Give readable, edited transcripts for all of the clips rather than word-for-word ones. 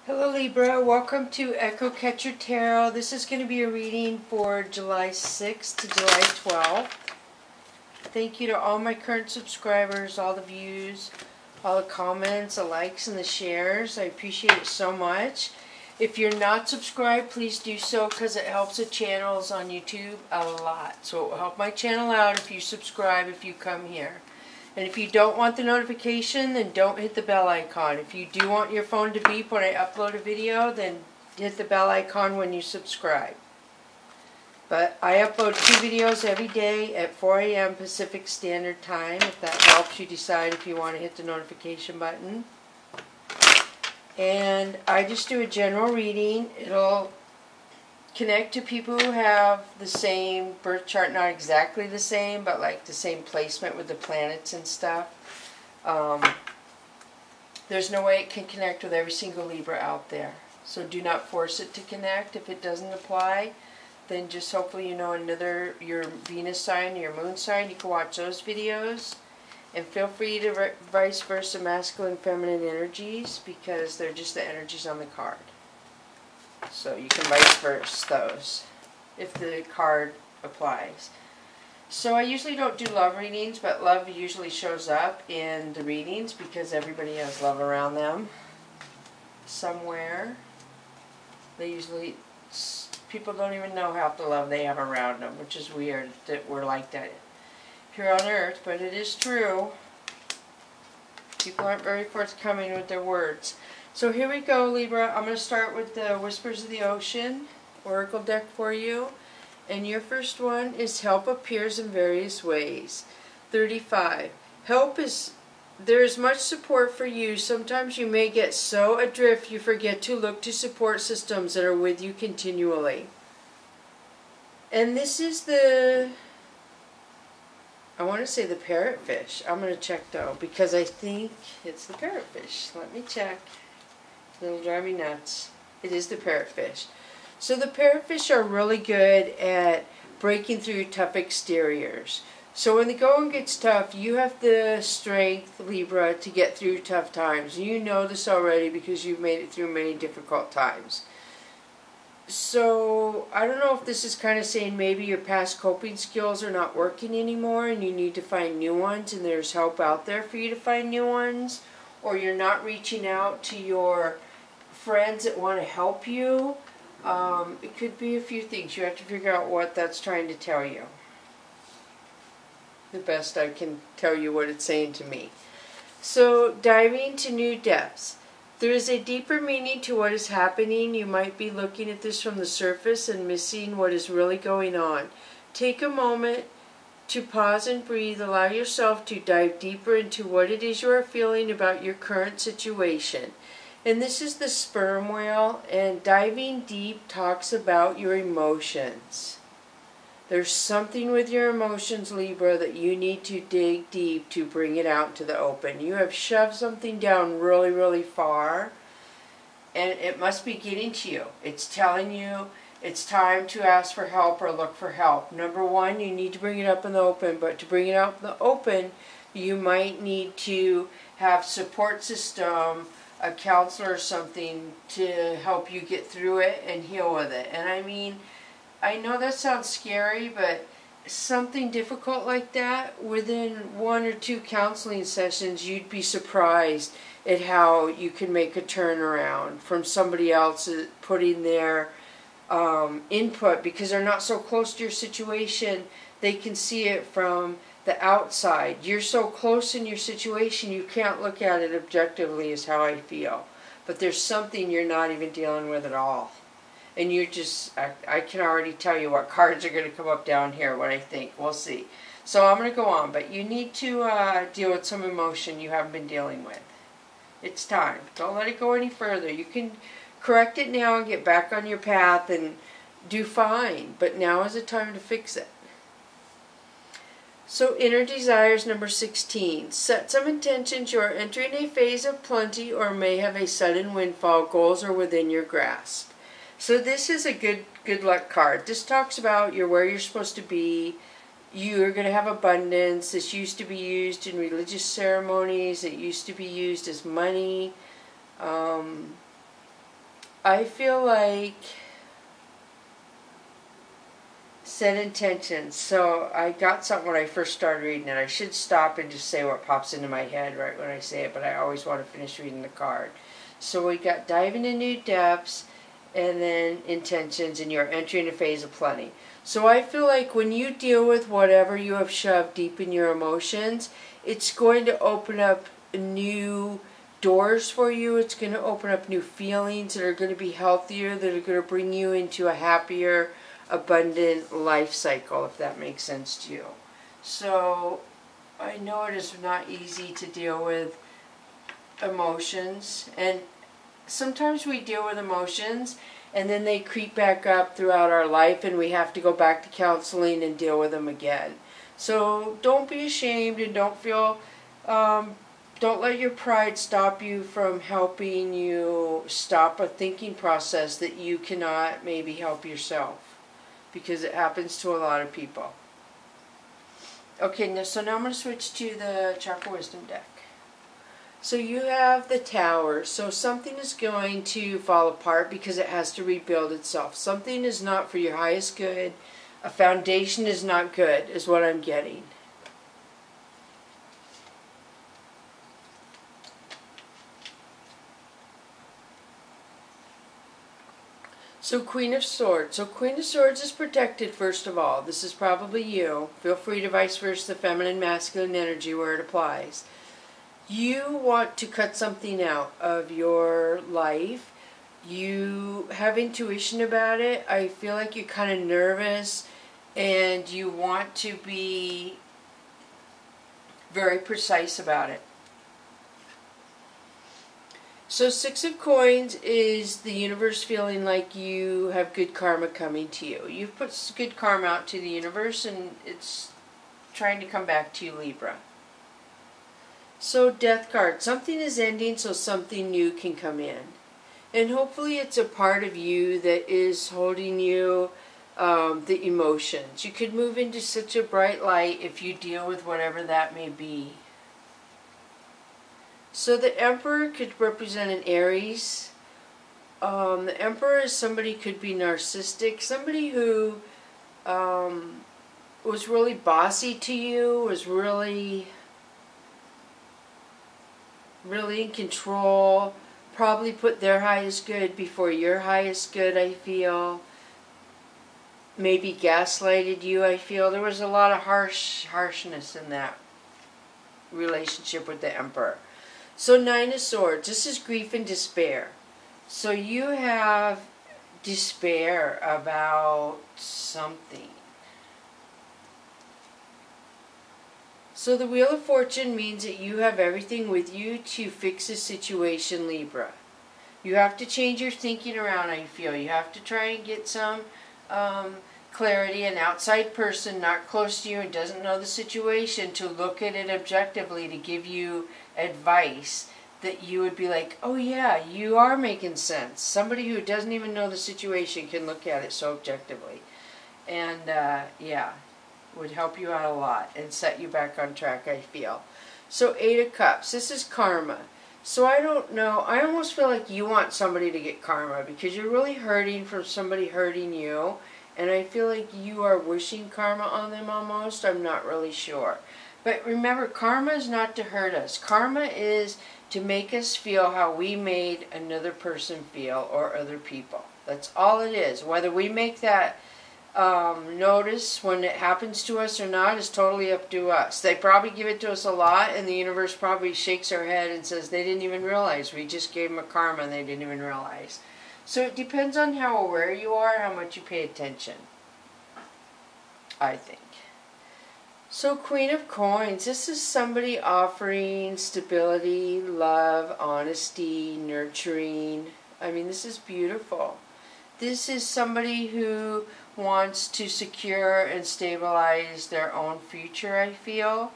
Hello Libra, welcome to Echo Catcher Tarot. This is going to be a reading for July 6th to July 12th. Thank you to all my current subscribers, all the views, all the comments, the likes, and the shares. I appreciate it so much. If you're not subscribed, please do so because it helps the channels on YouTube a lot. So it will help my channel out if you subscribe, if you come here. And if you don't want the notification, then don't hit the bell icon. If you do want your phone to beep when I upload a video, then hit the bell icon when you subscribe. But I upload 2 videos every day at 4 a.m. Pacific Standard Time. If that helps you decide if you want to hit the notification button. And I just do a general reading. It'll connect to people who have the same birth chart, not exactly the same, but like the same placement with the planets and stuff. There's no way it can connect with every single Libra out there. So do not force it to connect. If it doesn't apply, then just hopefully you know your Venus sign, your moon sign. You can watch those videos. And feel free to vice versa masculine, feminine energies because they're just the energies on the card. So you can vice versa those if the card applies. So I usually don't do love readings, but love usually shows up in the readings because everybody has love around them somewhere. People don't even know half the love they have around them, which is weird that we're like that here on Earth, but it is true. People aren't very forthcoming with their words. So here we go, Libra. I'm going to start with the Whispers of the Ocean Oracle deck for you. And your first one is help appears in various ways. 35. There is much support for you. Sometimes you may get so adrift you forget to look to support systems that are with you continually. And this is I want to say the parrotfish. I'm going to check though because I think it's the parrotfish. Let me check. It'll drive me nuts. It is the parrotfish. So the parrotfish are really good at breaking through tough exteriors. So when the going gets tough, you have the strength, Libra, to get through tough times. You know this already because you've made it through many difficult times. So I don't know if this is kind of saying maybe your past coping skills are not working anymore and you need to find new ones and there's help out there for you to find new ones. Or you're not reaching out to your friends that want to help you. It could be a few things. You have to figure out what that's trying to tell you. The best I can tell you what it's saying to me. So, diving to new depths. There is a deeper meaning to what is happening. You might be looking at this from the surface and missing what is really going on. Take a moment to pause and breathe. Allow yourself to dive deeper into what it is you are feeling about your current situation. And this is the sperm whale, and diving deep talks about your emotions. There's something with your emotions, Libra, that you need to dig deep to bring it out to the open. You have shoved something down really, really far, and it must be getting to you. It's telling you it's time to ask for help or look for help. Number one, you need to bring it up in the open, but to bring it out in the open, you might need to have support system, a counselor or something to help you get through it and heal with it. And I mean, I know that sounds scary, but something difficult like that, within 1 or 2 counseling sessions, you'd be surprised at how you can make a turnaround from somebody else putting their input, because they're not so close to your situation. They can see it from the outside. You're so close in your situation you can't look at it objectively, is how I feel. But there's something you're not even dealing with at all. And you're just, I can already tell you what cards are going to come up down here, what I think. We'll see. So I'm going to go on, but you need to deal with some emotion you haven't been dealing with. It's time. Don't let it go any further. You can correct it now and get back on your path and do fine. But now is the time to fix it. So inner desires, number 16. Set some intentions. You are entering a phase of plenty or may have a sudden windfall. Goals are within your grasp. So this is a good luck card. This talks about you're where you're supposed to be. You're going to have abundance. This used to be used in religious ceremonies. It used to be used as money. I feel like set intentions. So I got something when I first started reading it. I should stop and just say what pops into my head right when I say it, but I always want to finish reading the card. So we got diving into new depths, and then intentions, and you're entering a phase of plenty. So I feel like when you deal with whatever you have shoved deep in your emotions, it's going to open up new doors for you. It's going to open up new feelings that are going to be healthier, that are going to bring you into a happier, abundant life cycle, if that makes sense to you. So I know it is not easy to deal with emotions, and sometimes we deal with emotions and then they creep back up throughout our life and we have to go back to counseling and deal with them again. So don't be ashamed, and don't feel, don't let your pride stop you from helping you stop a thinking process that you cannot maybe help yourself, because it happens to a lot of people. Okay, so now I'm going to switch to the Chakra Wisdom deck. So you have the Tower. So something is going to fall apart because it has to rebuild itself. Something is not for your highest good. A foundation is not good, is what I'm getting. So Queen of Swords. So Queen of Swords is protected, first of all. This is probably you. Feel free to vice versa the feminine, masculine energy where it applies. You want to cut something out of your life. You have intuition about it. I feel like you're kind of nervous and you want to be very precise about it. So Six of Coins is the universe feeling like you have good karma coming to you. You've put good karma out to the universe and it's trying to come back to you, Libra. So Death card. Something is ending so something new can come in. And hopefully it's a part of you that is holding you, the emotions. You could move into such a bright light if you deal with whatever that may be. So the Emperor could represent an Aries. The Emperor is somebody, could be narcissistic, somebody who was really bossy to you, was really in control, probably put their highest good before your highest good, I feel. Maybe gaslighted you, I feel. There was a lot of harshness in that relationship with the Emperor. So Nine of Swords, this is grief and despair. So you have despair about something. So the Wheel of Fortune means that you have everything with you to fix a situation, Libra. You have to change your thinking around, I feel. You have to try and get some clarity. An outside person not close to you and doesn't know the situation to look at it objectively, to give you advice that you would be like, oh yeah, you are making sense. Somebody who doesn't even know the situation can look at it so objectively. And yeah, would help you out a lot and set you back on track, I feel. So Eight of Cups, this is karma. So I don't know, I almost feel like you want somebody to get karma because you're really hurting from somebody hurting you, and I feel like you are wishing karma on them almost. I'm not really sure. But remember, karma is not to hurt us. Karma is to make us feel how we made another person feel or other people. That's all it is. Whether we make that notice when it happens to us or not is totally up to us. They probably give it to us a lot, and the universe probably shakes our head and says they didn't even realize. We just gave them a karma and they didn't even realize. So it depends on how aware you are, how much you pay attention, I think. So Queen of Coins, this is somebody offering stability, love, honesty, nurturing. I mean, this is beautiful. This is somebody who wants to secure and stabilize their own future, I feel.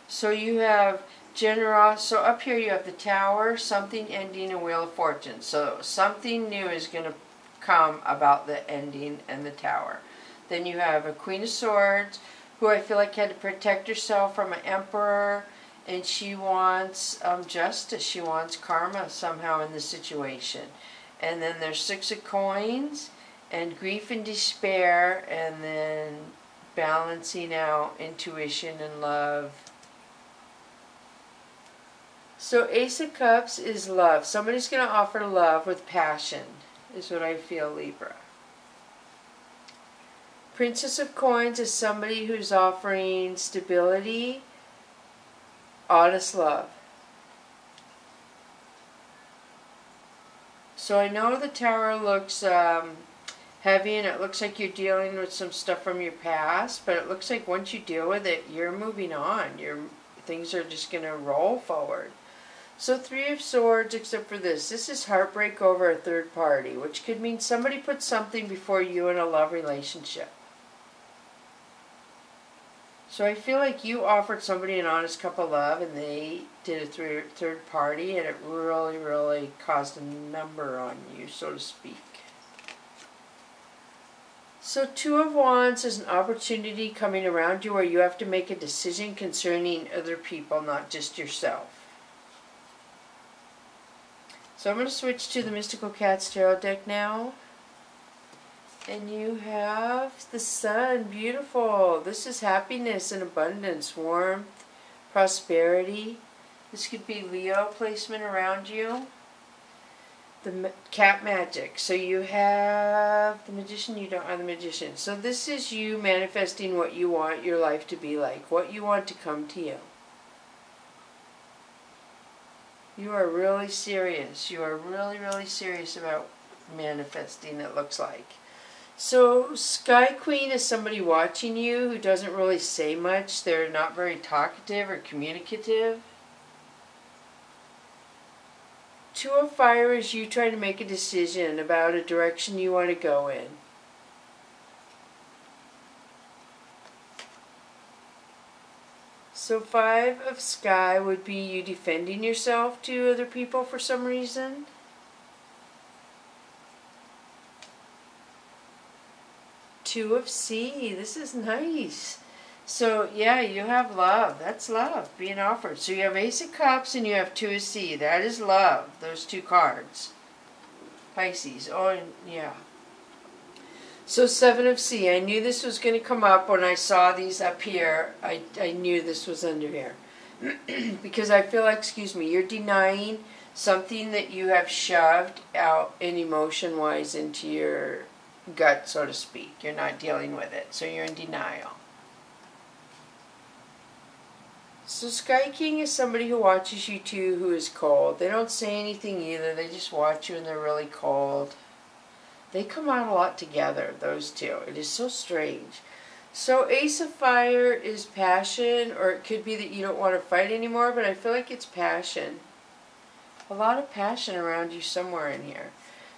So you have generosity. So up here you have the Tower, something ending, a Wheel of Fortune. So something new is going to come about the ending and the Tower. Then you have a Queen of Swords, who I feel like had to protect herself from an Emperor, and she wants justice. She wants karma somehow in this situation. And then there's 6 of coins and grief and despair, and then balancing out intuition and love. So Ace of Cups is love. Somebody's going to offer love with passion, is what I feel, Libra. Princess of Coins is somebody who's offering stability, honest love. So I know the Tower looks heavy, and it looks like you're dealing with some stuff from your past, but it looks like once you deal with it, you're moving on. Things are just going to roll forward. So 3 of Swords, except for this. This is heartbreak over a third party, which could mean somebody put something before you in a love relationship. So I feel like you offered somebody an honest cup of love, and they did a third party, and it really, really caused a number on you, so to speak. So 2 of Wands is an opportunity coming around you where you have to make a decision concerning other people, not just yourself. So I'm going to switch to the Mystical Cats Tarot deck now. And you have the Sun. Beautiful. This is happiness and abundance, warmth, prosperity. This could be Leo placement around you. The cat magic. So you have the Magician, you don't have the Magician. So this is you manifesting what you want your life to be like, what you want to come to you. You are really serious. You are really, really serious about manifesting, it looks like. So Sky Queen is somebody watching you who doesn't really say much. They're not very talkative or communicative. 2 of Fire is you trying to make a decision about a direction you want to go in. So 5 of Sky would be you defending yourself to other people for some reason. Two of Sea. This is nice. So yeah, you have love. That's love being offered. So you have Ace of Cups and you have 2 of Sea. That is love. Those 2 cards. Pisces. Oh, yeah. So 7 of Sea. I knew this was going to come up when I saw these up here. I knew this was under here. Because I feel like, excuse me, you're denying something that you have shoved out in emotion-wise into your gut, so to speak. You're not dealing with it. So you're in denial. So Sky King is somebody who watches you too, who is cold. They don't say anything either. They just watch you and they're really cold. They come out a lot together, those two. It is so strange. So Ace of Fire is passion, or it could be that you don't want to fight anymore, but I feel like it's passion. A lot of passion around you somewhere in here.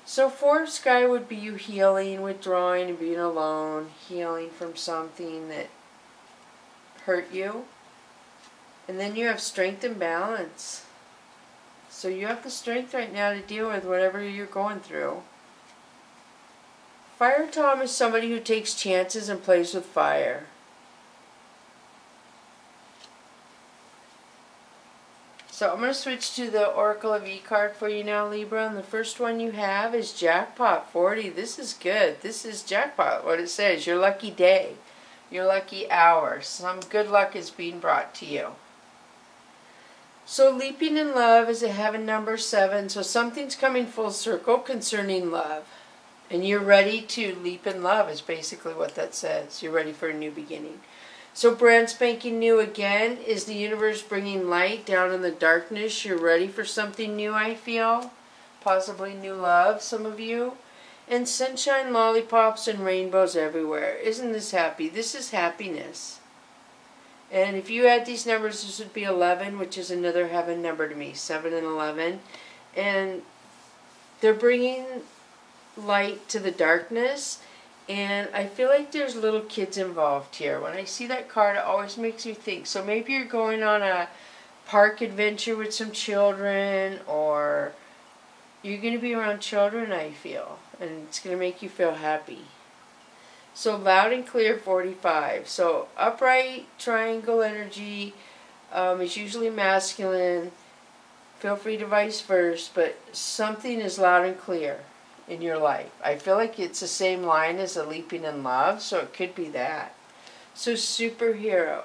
So 4 of Sky would be you healing, withdrawing, and being alone. Healing from something that hurt you. And then you have strength and balance. So you have the strength right now to deal with whatever you're going through. Fire Tom is somebody who takes chances and plays with fire. So I'm going to switch to the Oracle of E card for you now, Libra. And the first one you have is Jackpot 40. This is good. This is Jackpot, what it says. Your lucky day. Your lucky hour. Some good luck is being brought to you. So leaping in love is a heaven number 7. So something's coming full circle concerning love. And you're ready to leap in love is basically what that says. You're ready for a new beginning. So brand spanking new again is the universe bringing light down in the darkness. You're ready for something new, I feel. Possibly new love, some of you. And sunshine, lollipops, and rainbows everywhere. Isn't this happy? This is happiness. And if you add these numbers, this would be 11, which is another heaven number to me. 7 and 11. And they're bringing light to the darkness, and I feel like there's little kids involved here. When I see that card, it always makes me think. So maybe you're going on a park adventure with some children, or you're going to be around children, I feel, and it's going to make you feel happy. So loud and clear 45. So upright triangle energy is usually masculine. Feel free to vice versa, but something is loud and clear in your life. I feel like it's the same line as a leaping in love, so it could be that. So superhero.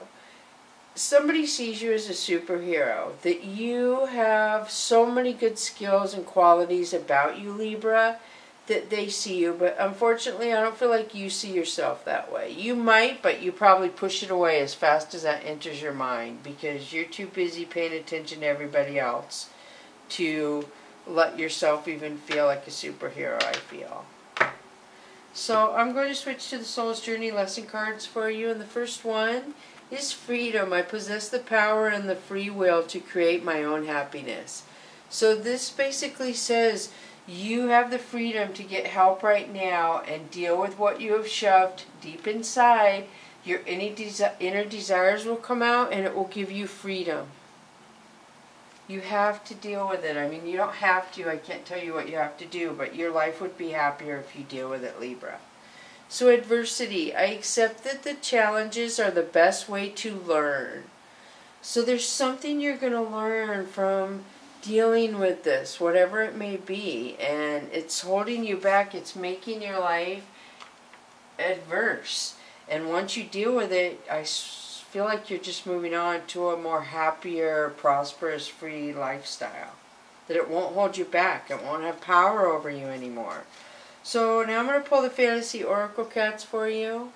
Somebody sees you as a superhero, that you have so many good skills and qualities about you, Libra, that they see you. But unfortunately, I don't feel like you see yourself that way. You might, but you probably push it away as fast as that enters your mind because you're too busy paying attention to everybody else to let yourself even feel like a superhero, I feel. So I'm going to switch to the Soul's Journey lesson cards for you. And the first one is freedom. I possess the power and the free will to create my own happiness. So this basically says you have the freedom to get help right now and deal with what you have shoved deep inside. Your inner desires will come out and it will give you freedom. You have to deal with it. I mean, you don't have to. I can't tell you what you have to do, but your life would be happier if you deal with it, Libra. So adversity. I accept that the challenges are the best way to learn. So there's something you're going to learn from dealing with this, whatever it may be. And it's holding you back. It's making your life adverse. And once you deal with it, I feel like you're just moving on to a more happier, prosperous, free lifestyle. That it won't hold you back. It won't have power over you anymore. So now I'm going to pull the Fantasy Oracle cards for you.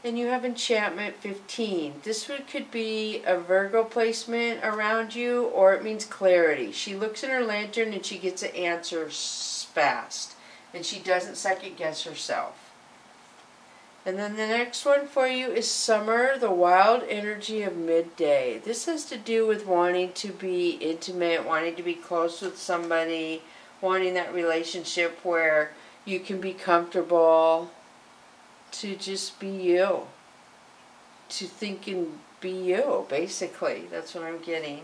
And you have Enchantment 15. This one could be a Virgo placement around you, or it means clarity. She looks in her lantern and she gets an answer fast. And she doesn't second guess herself. And then the next one for you is Summer, the wild energy of midday. This has to do with wanting to be intimate, wanting to be close with somebody, wanting that relationship where you can be comfortable, to just be you, to think and be you, basically. That's what I'm getting.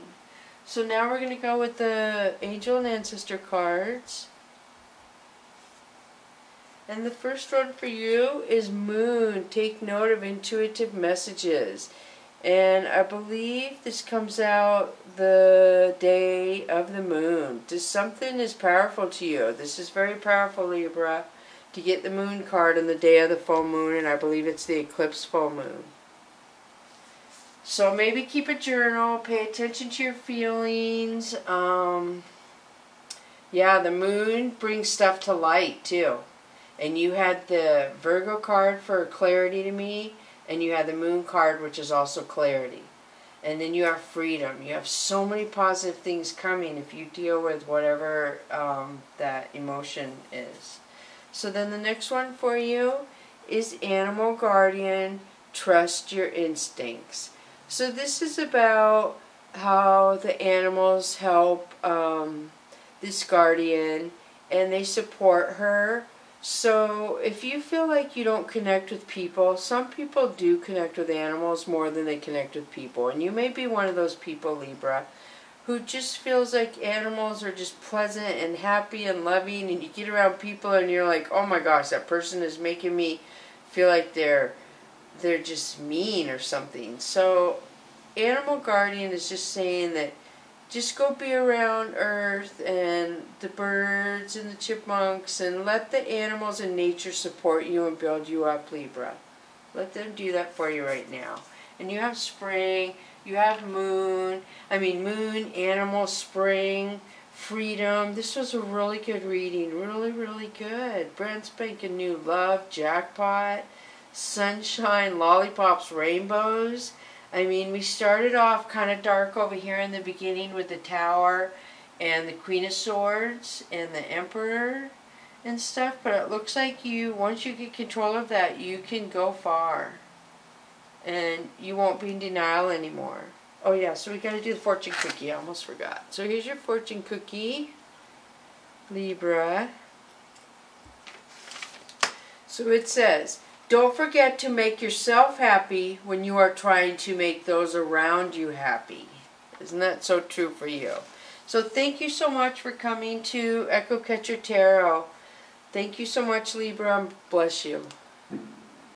So now we're going to go with the Angel and Ancestor cards. And the first one for you is Moon. Take note of intuitive messages. And I believe this comes out the day of the moon. This something is powerful to you. This is very powerful, Libra, to get the Moon card on the day of the full moon, and I believe it's the eclipse full moon. So maybe keep a journal, pay attention to your feelings. Yeah, the moon brings stuff to light too. And you had the Virgo card for clarity to me, and you had the Moon card, which is also clarity. And then you have freedom. You have so many positive things coming if you deal with whatever that emotion is. So then the next one for you is Animal Guardian, Trust Your Instincts. So this is about how the animals help this guardian, and they support her. So if you feel like you don't connect with people, some people do connect with animals more than they connect with people. And you may be one of those people, Libra, who just feels like animals are just pleasant and happy and loving, and you get around people and you're like, oh my gosh, that person is making me feel like they're just mean or something. So Animal Guardian is just saying that just go be around Earth and the birds and the chipmunks and let the animals and nature support you and build you up, Libra. Let them do that for you right now. And you have spring, you have moon, animal, spring, freedom. This was a really good reading. Really, really good. Brand spanking new, love, jackpot, sunshine, lollipops, rainbows. We started off kind of dark over here in the beginning with the Tower and the Queen of Swords and the Emperor and stuff, but it looks like once you get control of that, you can go far. And you won't be in denial anymore. Oh yeah, so we got to do the fortune cookie. I almost forgot. So here's your fortune cookie, Libra. So it says, don't forget to make yourself happy when you are trying to make those around you happy. Isn't that so true for you? So thank you so much for coming to Echo Catcher Tarot. Thank you so much, Libra. Bless you.